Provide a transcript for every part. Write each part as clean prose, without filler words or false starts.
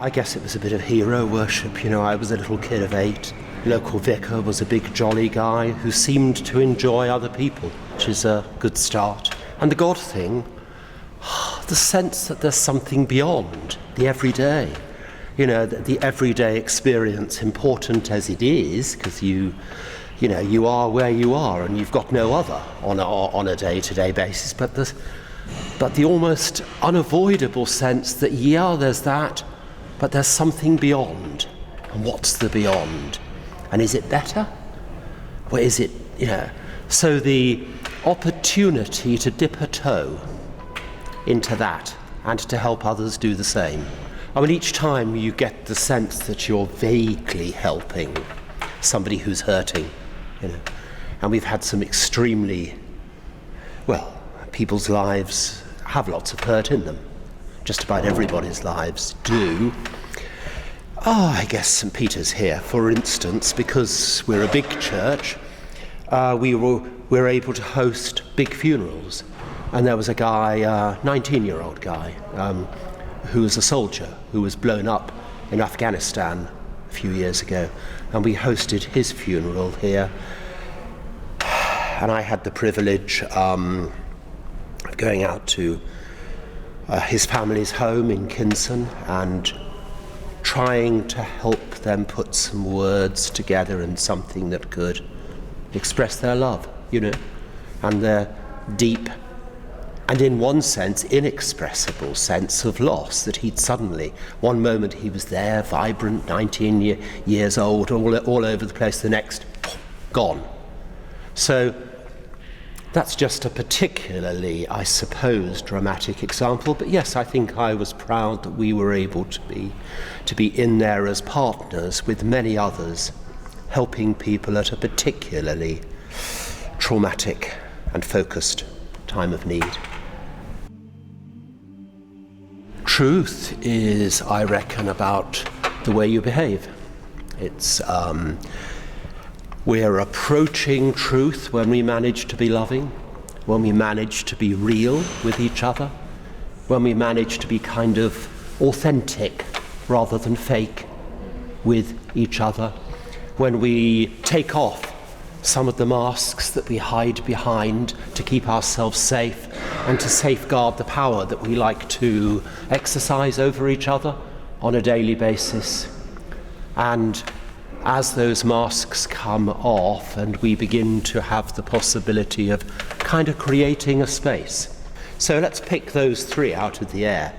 I guess it was a bit of hero worship. I was a little kid of 8. Local vicar was a big jolly guy who seemed to enjoy other people, which is a good start. And the God thing, the sense that there's something beyond the everyday. The everyday experience, important as it is, because you are where you are and you've got no other on a day-to-day basis, but the almost unavoidable sense that, there's that, but there's something beyond. And what's the beyond? And is it better? Or is it, So the opportunity to dip a toe into that and to help others do the same. Each time you get the sense that you're vaguely helping somebody who's hurting, And we've had some extremely, people's lives have lots of hurt in them. Just about everybody's lives do. I guess St. Peter's here, for instance, because we're a big church, we're able to host big funerals. And there was a guy, 19-year-old guy, who was a soldier who was blown up in Afghanistan a few years ago. And we hosted his funeral here. And I had the privilege of going out to his family's home in Kinson and trying to help them put some words together in something that could express their love, and their deep and, in one sense, inexpressible sense of loss that he'd suddenly, one moment he was there, vibrant, 19 years old, all over the place, the next, gone. So that's just a particularly, I suppose, dramatic example. But yes, I think I was proud that we were able to be in there as partners with many others, helping people at a particularly traumatic and focused time of need. Truth is, I reckon, about the way you behave. It's we're approaching truth when we manage to be loving, when we manage to be real with each other, when we manage to be kind of authentic rather than fake with each other, when we take off some of the masks that we hide behind to keep ourselves safe and to safeguard the power that we like to exercise over each other on a daily basis. And as those masks come off and we begin to have the possibility of kind of creating a space. So let's pick those 3 out of the air.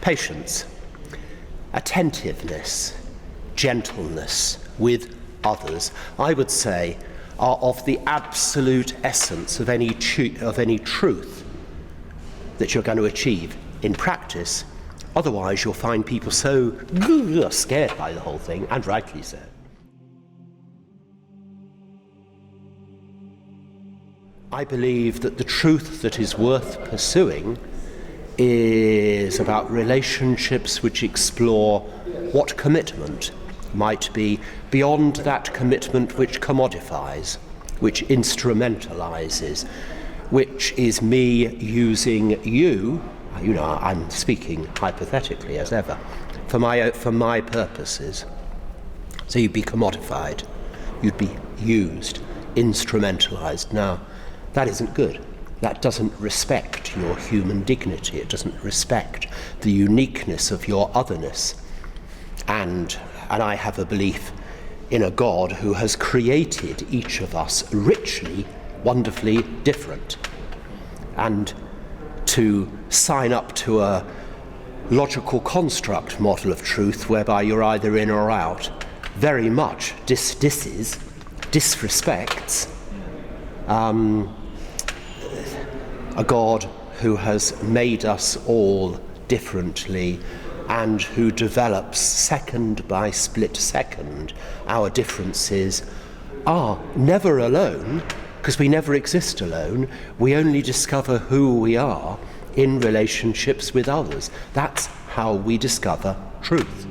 Patience, attentiveness, gentleness with others, I would say, are of the absolute essence of any truth that you're going to achieve in practice. Otherwise, you'll find people so scared by the whole thing, and rightly so. I believe that the truth that is worth pursuing is about relationships which explore what commitment might be beyond that commitment which commodifies, which instrumentalizes, which is me using you, I'm speaking hypothetically as ever, for my purposes. So you'd be commodified, you'd be used, instrumentalized. Now, that isn't good. That doesn't respect your human dignity. It doesn't respect the uniqueness of your otherness. And I have a belief in a God who has created each of us richly, wonderfully different. And to sign up to a logical construct model of truth whereby you're either in or out very much disrespects a God who has made us all differently and who develops second by split second our differences are never alone, because we never exist alone. We only discover who we are in relationships with others. That's how we discover truth.